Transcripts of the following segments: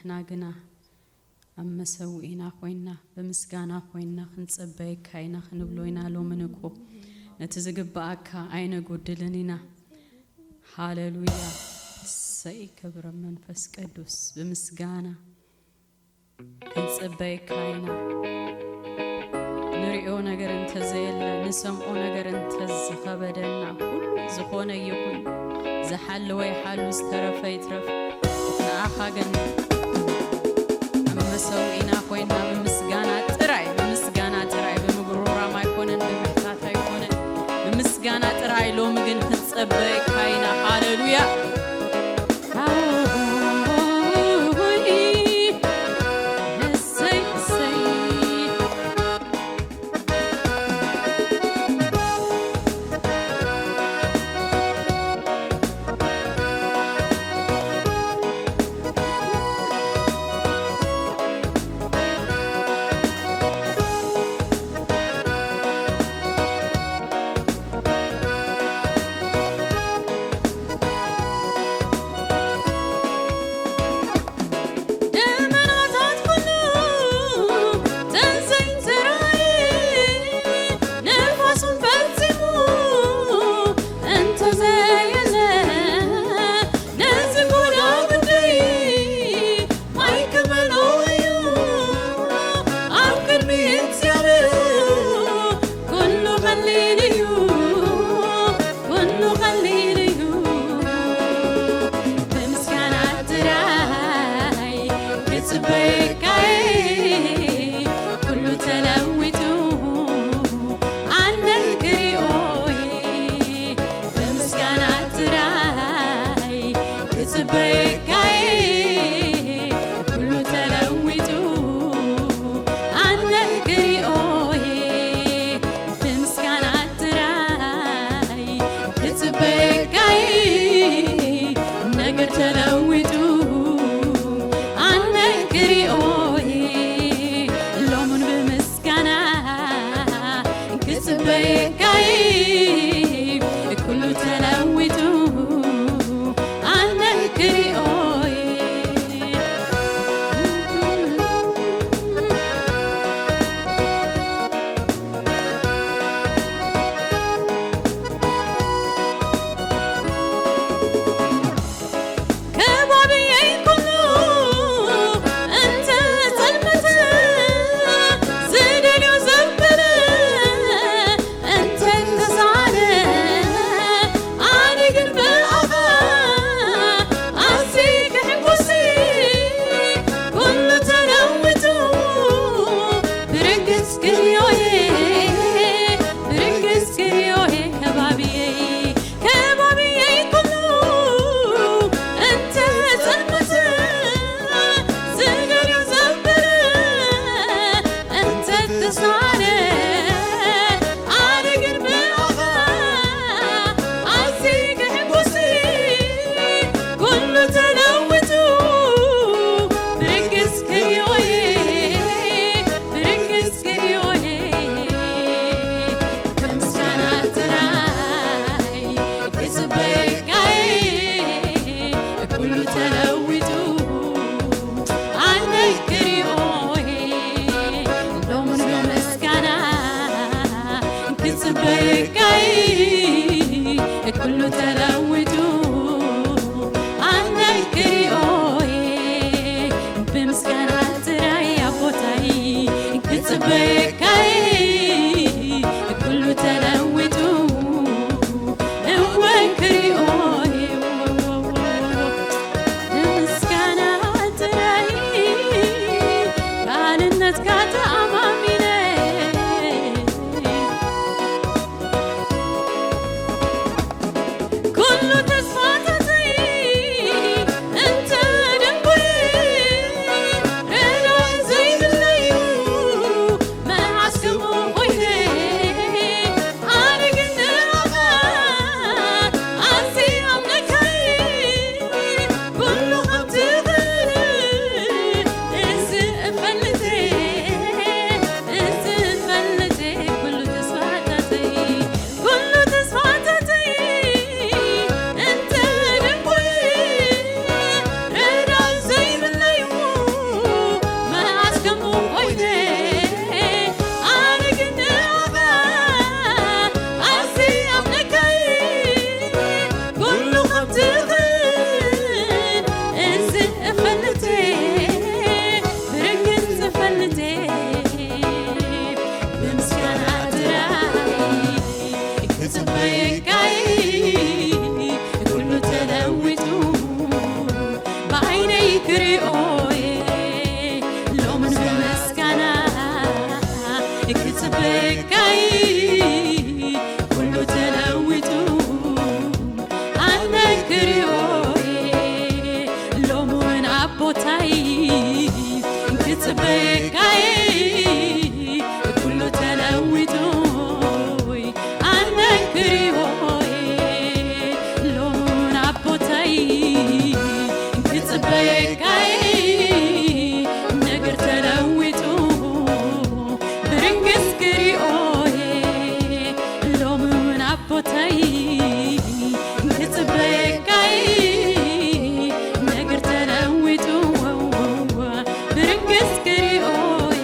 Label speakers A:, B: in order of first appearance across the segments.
A: نحنا جنا أما سوينا خوينا بمسجانا خوينا خنصبيك هينا خنبلوينا لو منكو نتزجب باكا عين جودلنينا هاللويا سي كبر منفس قدوس بمسجانا خنصبيك هينا نريو نجر انت زيل نسمعو نجر انت زخبدنا كل زخونه يكون زحل ويحل استرف يترف ناخاجن أما سوينا خوينا بمسجانا تراي بمغرورا ما يكونن بمحتاتا يكونن بمسجانا تراي لو مجن خنصبيك هينا هاللويا
B: ما
A: ክትበካይ ኩሉ ተለዊጡ ኣነክሪሆይ ሎሙን ኣቦታይ ክትበካይ ነገር ተለዊጡ ብርንግስ ክሪኦይ ሎሙን ኣቦታይ ክትበካይ ነገር ተለዊጡ ብርንግስ ክሪኦይ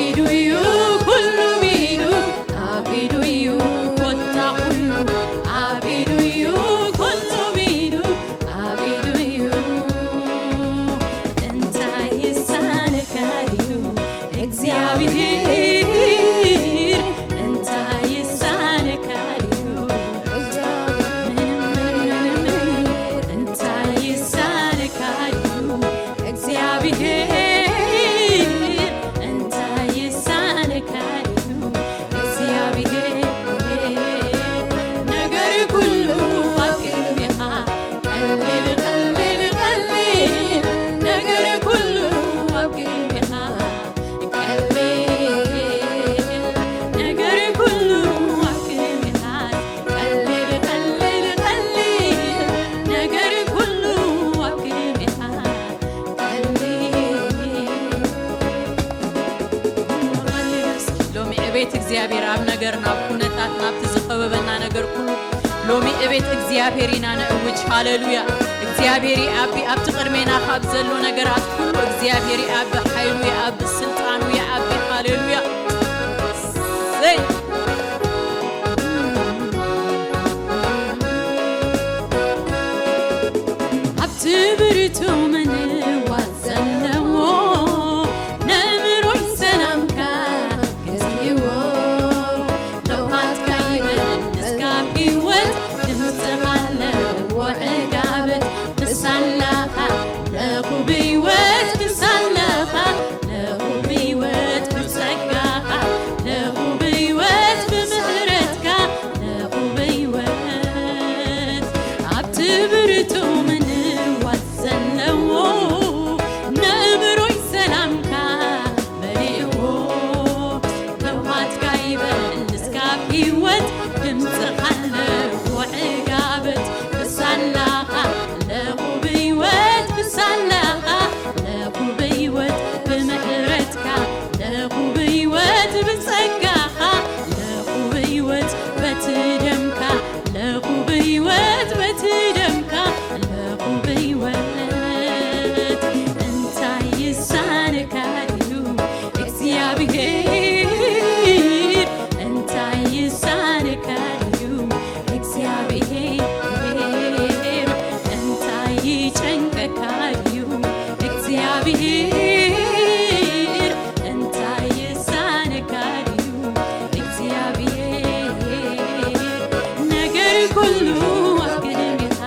B: I do
A: ቤት እግዚአብሔር አብ ነገርና ኩነታት ናብቲ ዝኸበበና ነገር ኩሉ ሎሚ እቤት እግዚአብሔር ኢና ነእውጅ ሃሌሉያ እግዚአብሔር አብ ኣብቲ ቅድሜና ካብ ዘሎ ነገራት ኩሉ እግዚአብሔር አብ ኃይሉ አብ ስልጣኑ አብ ሃሌሉያ ዘይ ኣብቲ ብርቱ ምን ዋዘለው ነምሮይ ሰላምካ ገዝይዎ ለውሃትካ ይበል እስካብ ሕይወት ድምፅኻለዎ ዕጋበት ብሳላኻ ለኹብ ሕይወት ብሳላኻ ለኹብ ሕይወት ብጸጋኻ ለኹብ ሕይወት ብምህረትካ ለኹብ ሕይወት ኣብቲ ብርቱ ምን ዋዘለዎ ነብሮይ ሰላምካ መሊእዎ ለውሃትካ ይበል እስካብ ሕይወት ድምፅኻለዎ ዕጋበት ብሳላኻ ለኹብ ሕይወት ብሳላኻ ለኹብ ሕይወት ብምህረትካ ለኹብ ሕይወት ብጸጋኻ ለኹብ ሕይወት በቲ ደምካ ለኹብ ሕይወት በቲ ደምካ ለኹብ ሕይወት እንታይ ይሳነካ እዩ እግዚአብሔር እንታይ ይሳነካ እዩ እግዚአብሔር እንታይ ይጨንቀካ እዩ እግዚአብሔር እንታይ ይሳነካ እዩ እግዚአብሔር ነገር ኩሉ አግድምኻ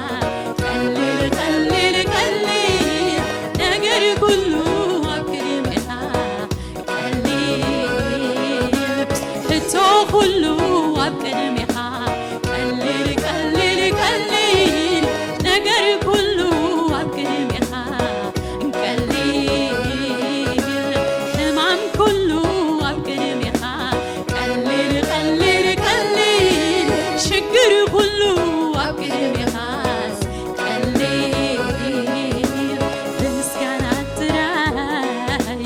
A: ቀልል ቀልል ቀልል ነገር ኩሉ አግድምኻ ቀልል ሕቶ ኩሉ አብቅድምኻ ቀልል ቀልል ቀልል ነገር ኩሉ አብቅድምኻ ቀልል ሕማም ኩሉ አብቅድምኻ ቀልል ቀልል ቀልል ሽግር ኩሉ አብቅድምኻስ ቀልል ብምስጋና ጥራይ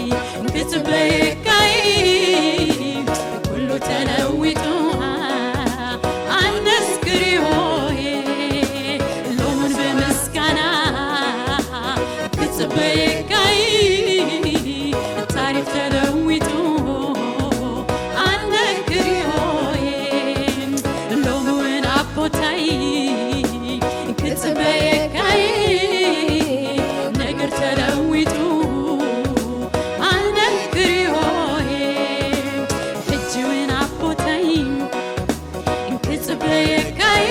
A: ክትበየካይ ኩሉ ተለዊጡ ኣነስክሪሆዬ ሎሙን ብምስጋና ክትበየካይ ታሪክ ተለዊጡ ኣነክሪሆዬ ሎሙን ኣቦታይ ክትበየካይ ነገር ተለዊጡ ኣነክሪሆዬ ሕጂውን ኣቦታይ ክትበየካይ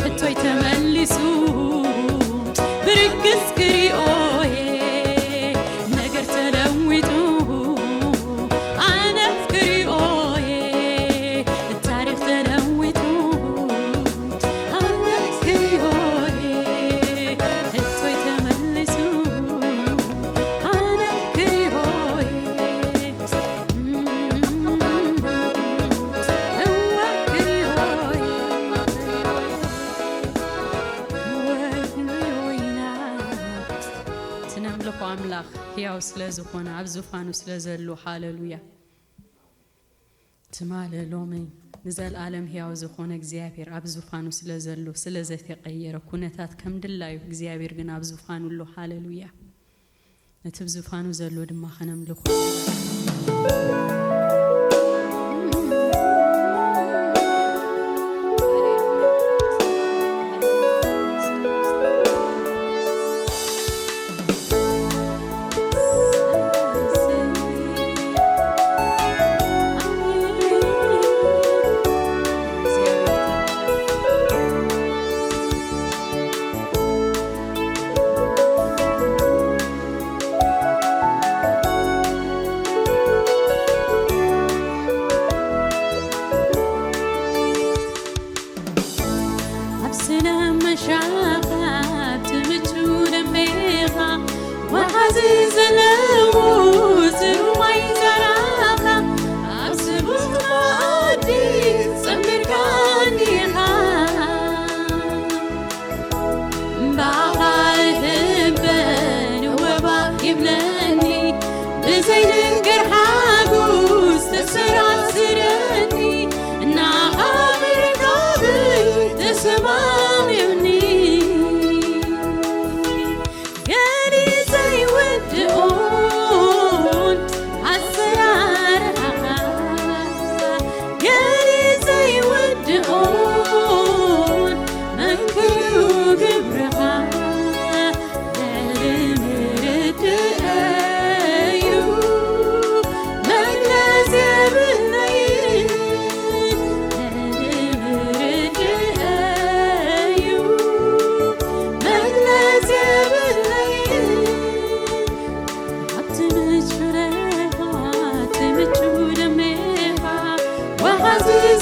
A: ሕቶይ ተመሊሱ ብርግስ ክሪኦዬ ነገር ተለዊጡ ኣነክሪኦዬ ታሪክ ተለዊጡ ኣነክሪኦዬ ሕቶይ ተመሊሱ ኣነክሪኦዬ ትነምልኹ ኣምላኽ ሕያው ስለ ዝኾነ ኣብ ዙፋኑ ስለ ዘሎ ሃሌሉያ ትማለ ሎሚ ንዘለኣለም ሕያው ዝኾነ እግዚአብሔር ኣብ ዙፋኑ ስለ ዘሎ ስለ ዘይተቀየረ ኩነታት ከም ድላዩ እግዚአብሔር ግን ኣብ ዙፋኑ ኣሎ ሃሌሉያ ነቲ ብዙፋኑ ዘሎ ድማ ኸነምልኹ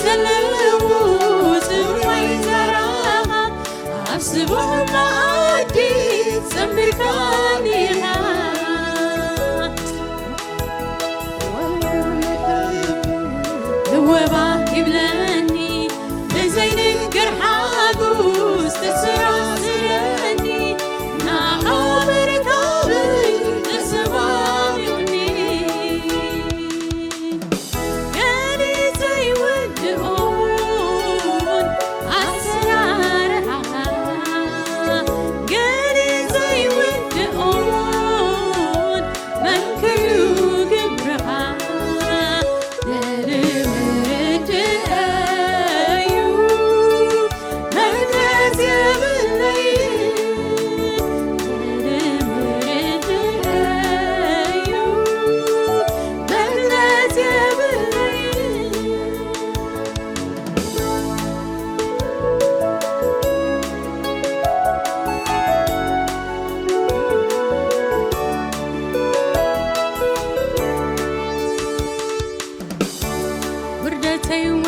A: تلوث ويزرعها أحسبهم معادي سمركانيها ذوبا يبلاني بزين القرحاقوس تسرعني ناحو مركابي تسبابني قالي زي ودقون عسرارها قالي زي ودقون منكرو قبرها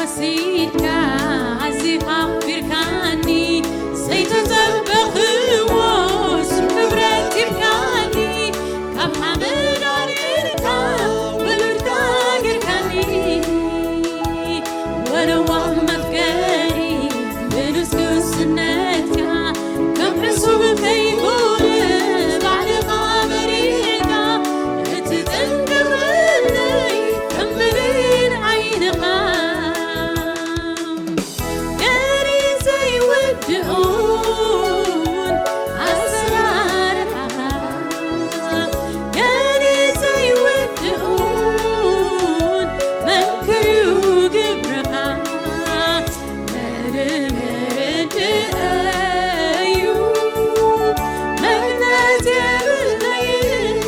A: وسيدك عزيها بركاني سيتطبق واسم كبرت بركاني كم حمد عليك بالرتاق ركاني ولو مفكاري بنسك سنتك كم حسوب كيقول بعد قابريك تتنقر لي كم ملين عينك دقون عسرارها قالي زي ودقون منكرو قبرها مرمرد أيوب مغنات يا بالليل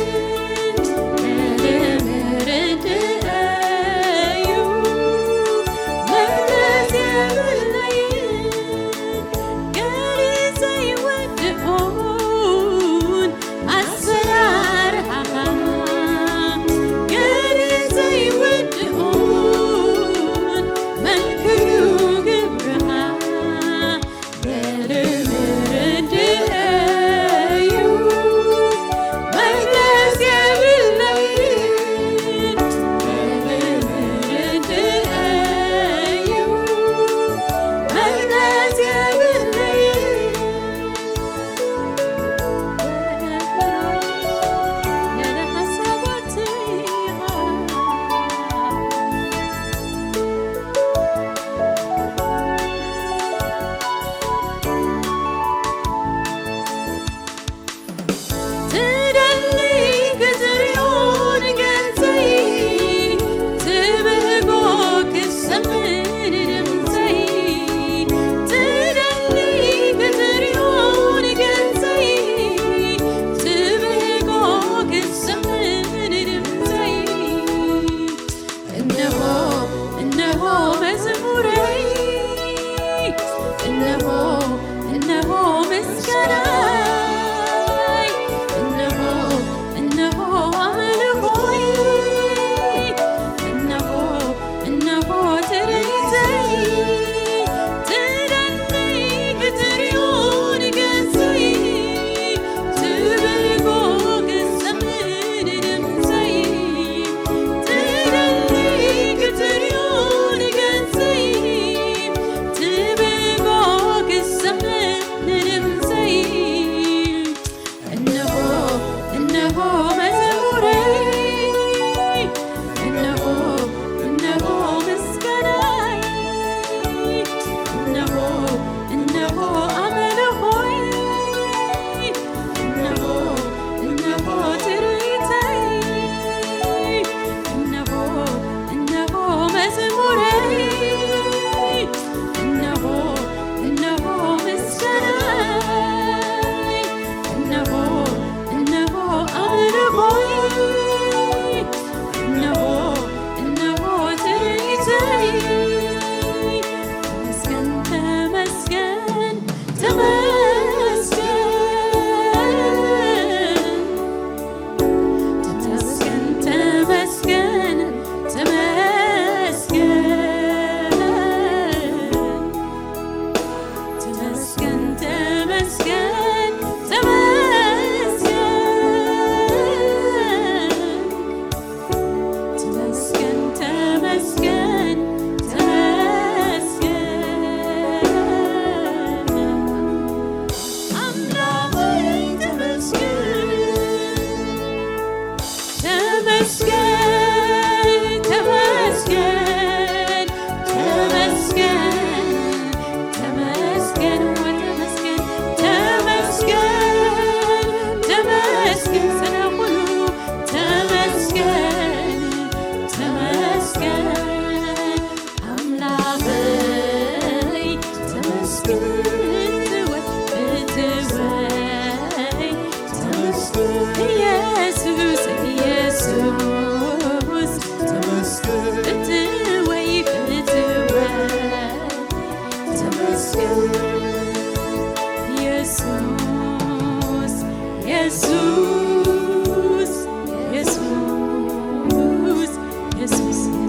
A: مرمرد أيوب مغنات يا بالليل قالي زي ودقون عسرارها قالي زي ودقون منكرو قبرها مرمرد أيوب مغنات يا بالليل مرمرد أيوب مغنات يا بالليل أنا حسبتيها تدلي كتريون قلتي تبهقوك السمن رمتي تدلي كتريون قلتي تبهقوك السمن رمتي إنه مزموري إنه مسكناي إنه عمل قوي إنه تريتي تدني كتريون قاسي تبلغوك الزمن رمزي تدني كتريون قاسي تبلغوك الزمن رمزي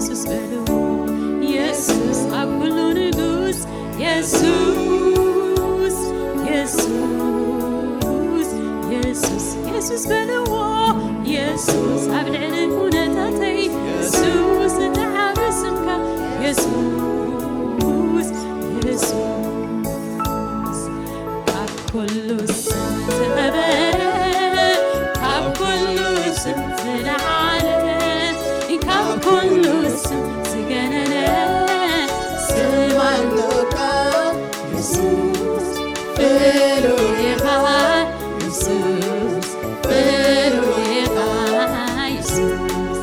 A: ኢየሱስ በልዎ ኢየሱስ ኣብ ኩሉ ንጉስ ኢየሱስ ኢየሱስ ኢየሱስ ኢየሱስ በልዎ ኢየሱስ ኣብ ልዕሊ ኩነታተይ ኢየሱስ ንተዓብ ስምካ ኢየሱስ ኢየሱስ ካብ ኩሉ ስም ዝነበረ ካብ ኩሉ ስም ዝለዓለ ካብ ኩሉ ስም ዝገነነ ስም ኣለካ ኢየሱስ ፍሉይ ኢኻ ኢየሱስ ፍሉይ ኢኻ ኢየሱስ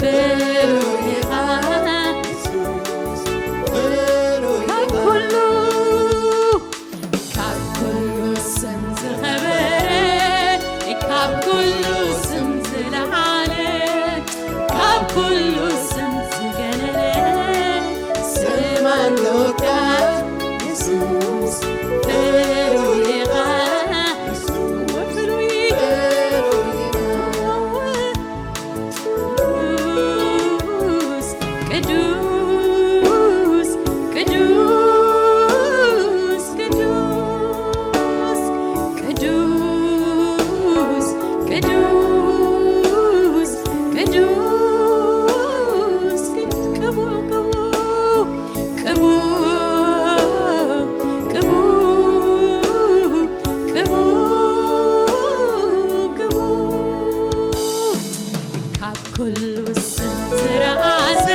A: ፍሉይ ኢኻ ካብ ኩሉ ስም ዝኸበረ ካብ ኩሉ ስም ዝለዓለ ካብ ኩሉ ስም ዝገነነ ስም ኣለካ ኢየሱስ ፍሉይ ኢኻ ፍሉይ ቅዱስ ቅዱስ ቅዱስ ቅዱስ ቅዱስ ቅዱስ ቅቡል ካብ ኩሉ ስም ዝረኣሰ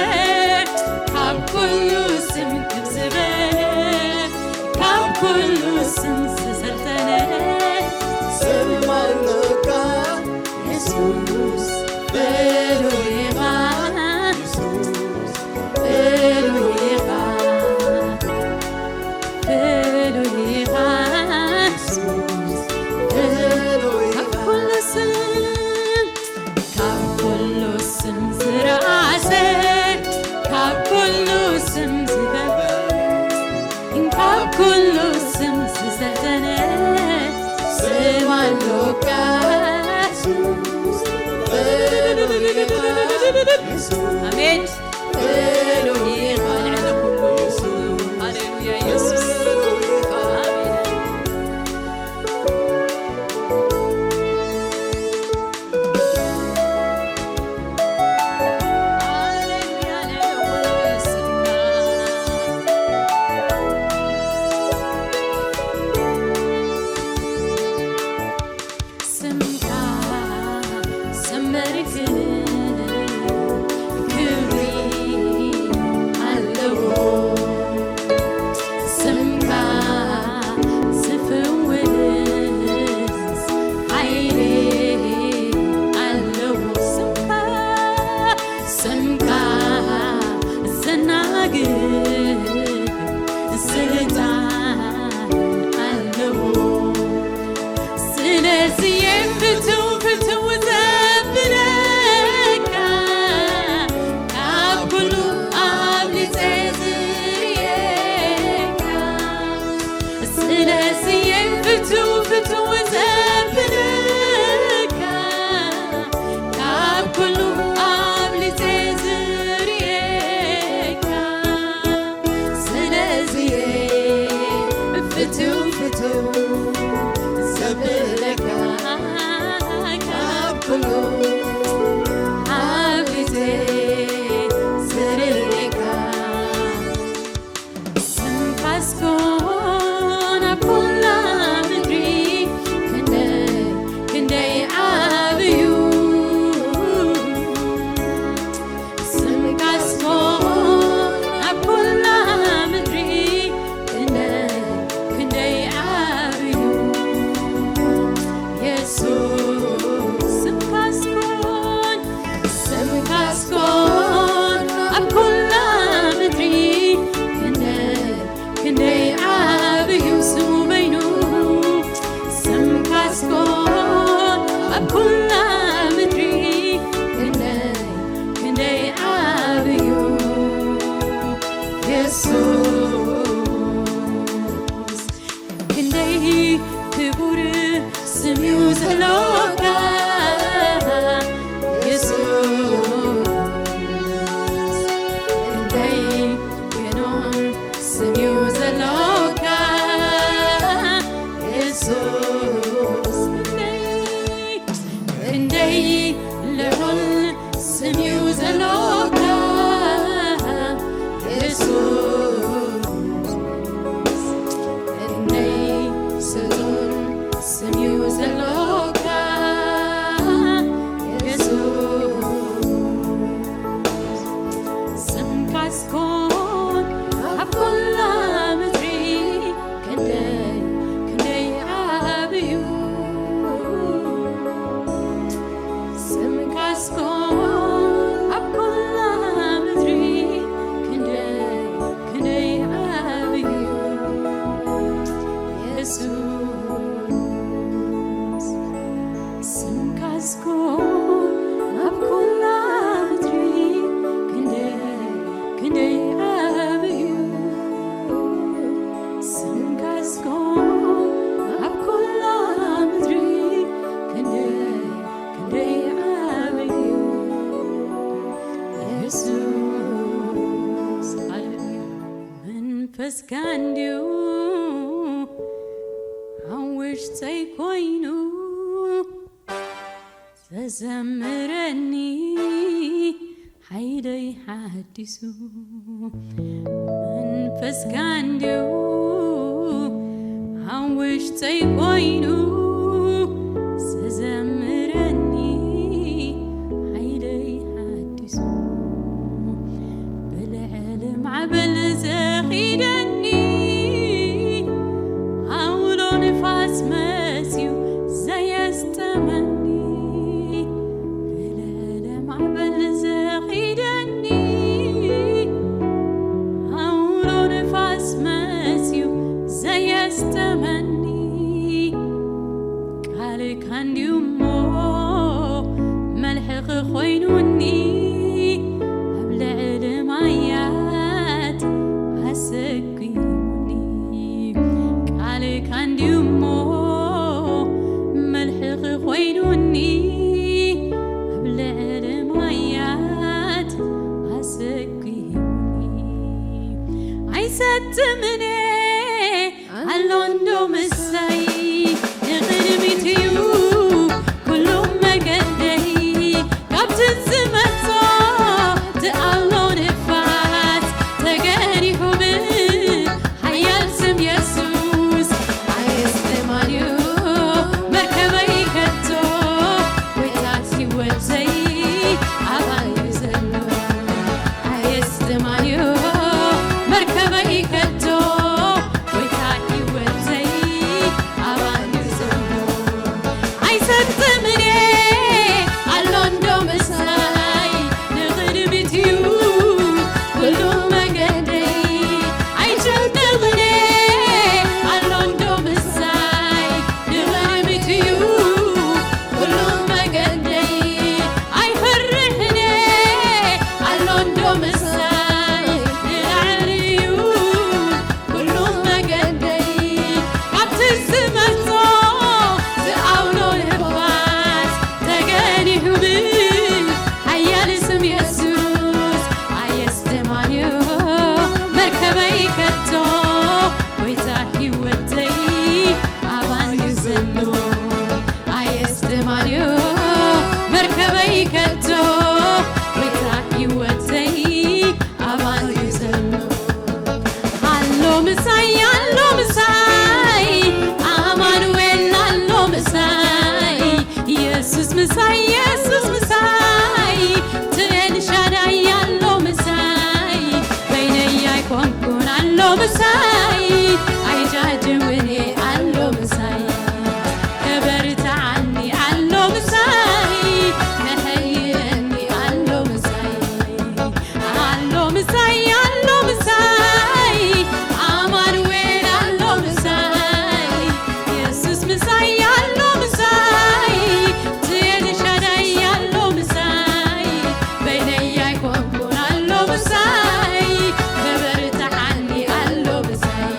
A: سمكاسكون أبكل مدري كندي عابيو سمكاسكون أبكل مدري كندي عابيو يسوس سمكاسكون أبكل مدري كندي عابيو سمكاسكون أبكل مدري كندي عابيو يسوس منفس كانديو عوش تيكوينو تزمرني حيدي حدثو منفس كانديو عوش تيكوينو تزمرني حيدي حدثو بالعلم عبل زخيدني عولو نفاس مسيو زي استمني بالعلم عبل زخيدني عولو نفاس مسيو زي استمني قالك عندي أمو ملحق خوينوني قبل علم عيات عسكيني قالك عندي أمو ملحق خوينوني قبل علم عيات عسكيني عيسات مني اللوندو مساي نغرميتيو كلهم مقدي قبت الزمتا تقالو نفات تقاني حبي حيال سم يسوس عيستمانيو مركبي كتو ويتاتي وزي عبان يزلو عيستمانيو مركبي كتو ويتاتي وزي عبان يزلو عيست مني اللوندو مساي نغربتيو كلهم مقدي عيشت نغني اللوندو مساي نغربتيو كلهم مقدي عي فرحني اللوندو مساي نغعريو كلهم مقدي قبت الزمتو تقاولو نبات تقاني حبي حيال اسم يسوس عيستمانيو مركبي كتو ويتاحي ودي عبان يزلو عيستمانيو مركبي كتو ويتاحي ودي عبان يزلو علو مساي عمانويل علو مساي يسوس مساي تين شاداي علو مساي بيني يكون علو مساي اي جاجمني علو مساي كبرت عني علو مساي نهيني علو مساي عمانويل علو مساي يسوس مساي علو مساي تين شاداي علو مساي بيني يكون علو مساي كبرت عني علو مساي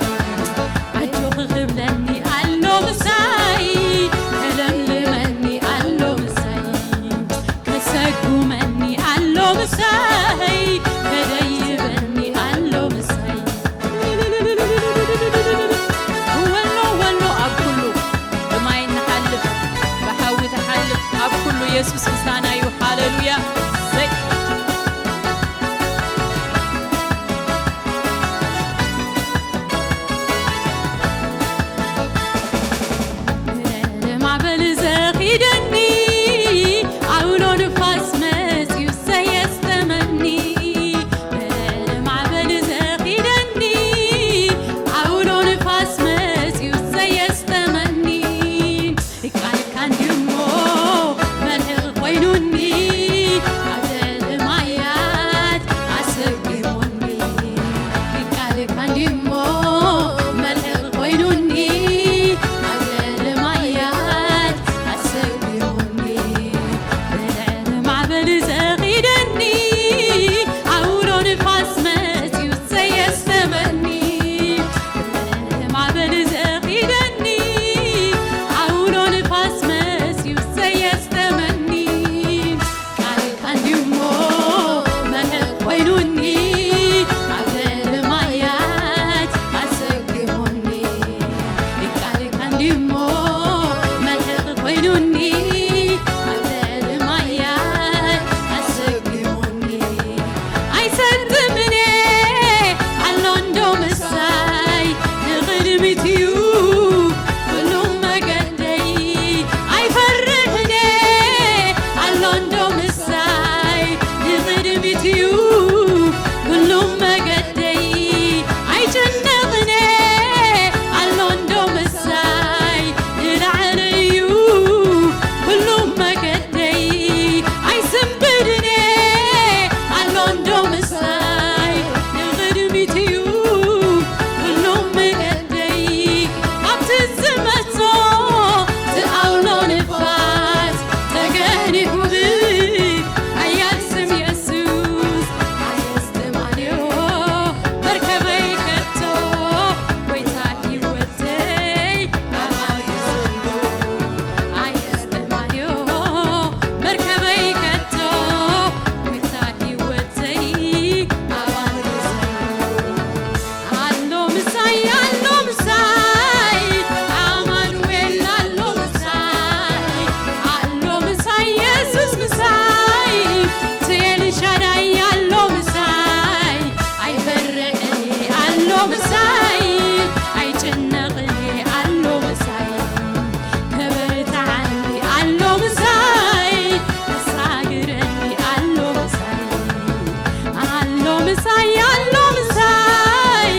A: ምሳይ አለው ምሳይ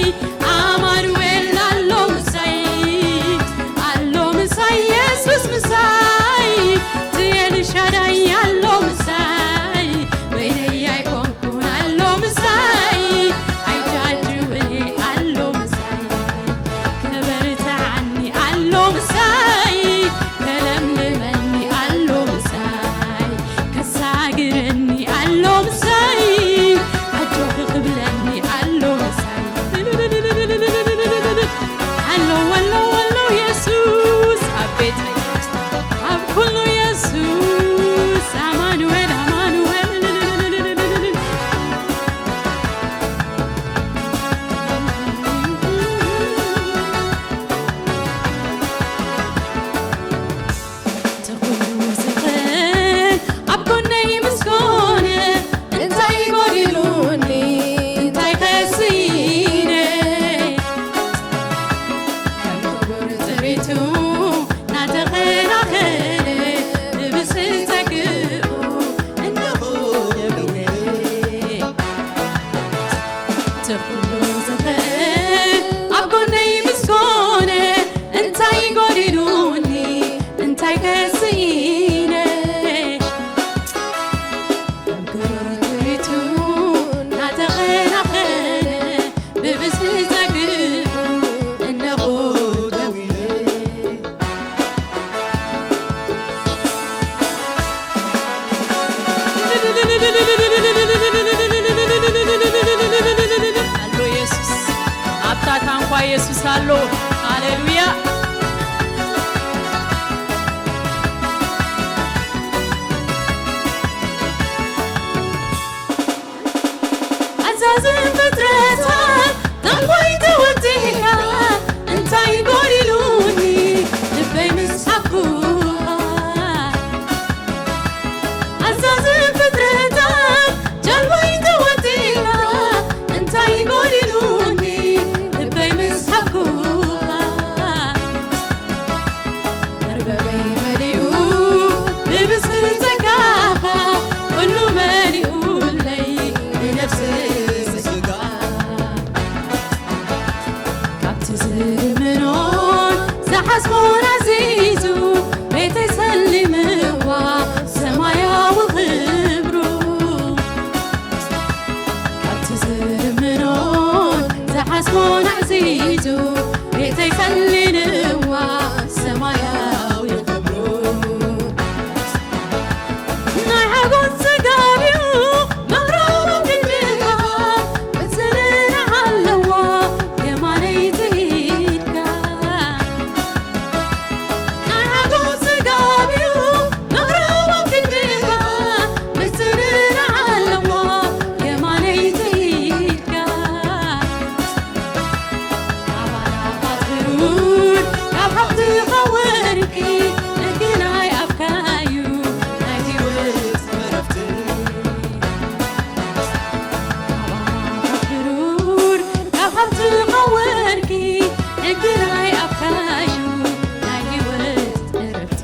A: አማኑኤል አለው ምሳይ አለው ምሳይ ኢየሱስ ምሳይ ኤልሻዳይ አለው ምሳይ ወይኔ አይቆምኩን አለው ምሳይ አይጃጅብኔ አለው ምሳይ ከበርታኒ አለው ምሳይ ከለምልመኒ አለው ምሳይ ከሳግረኒ አለው ምሳይ አጆክ ክብለኒ አለው ምሳይ አለው ወለው ወለው ኢየሱስ አቤት አብ ኩሉ ኢየሱስ አማኑኤል አማኑኤል ተኩሉ ዝኽእል ኣብ ጎነይ ምስኮነ እንታይ ጎዲሉኒ እንታይ ከሲነ ከም ክቡር ፅሬቱ ናተኸናኸነ ብብስል ተግኡ እነሆ ደብረ ተኩሉ ዝኽእል ኣብ ጎነይ ምስኮነ እንታይ ጎዲሉኒ እንታይ ከሲነ ከም ክቡር ፅሬቱ ናተኸናኸነ ብብስል ተግኡ እነሆ ደብረ አሎ ኢየሱስ አብታታ እንኳ ኢየሱስ አሎ ሃሌሉያ አዛዝን ፍጥረታት ታንኳይ ተወቲካ እንታይ ጎዲሉኒ ልበይ ምስሓኩኻ አዛዝን ፍጥረታት ጀልባይ ተወቲካ እንታይ ጎዲሉኒ ልበይ ምስሓኩኻ መርበበይ መሊኡ ብብስል ጸጋኻ ኩሉ መሊኡለይ ብነፍሲ ስጋ ካብቲ ዝምኖን ዝሓስቦን ዓዚዙ ቤተይ ሰሊምዋ ሰማያዊ ክብሩ ካብቲ ዝምኖን ዝሓስቦን ዓዚዙ ቤተይ ሰሊንዋ ሰማያዊ ክብሩ ናይ ሓጎስ ዘጋቢኡ መቕረቦም ድንድኻ ብዝርራ ኣለዋ የማነይ ትሂድካ ናይ ሓጎስ ዘጋቢኡ መቕረቦም ድንድኻ ብዝርራ ኣለዋ የማነይ ትሂድካ ኣባላባት ብሩር ካብ ሓብትኻ ወርቂ ንግናይ ኣፍካዩ ናይ ህይወት ዕረፍቲ ኣባላባት ብሩር ካብ ሓብትኻ ወርቂ ንግናይ ኣፍካዩ ናይ ህይወት ዕረፍቲ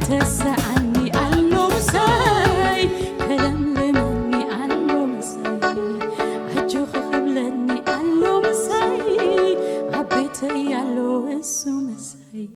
A: ተሰዓ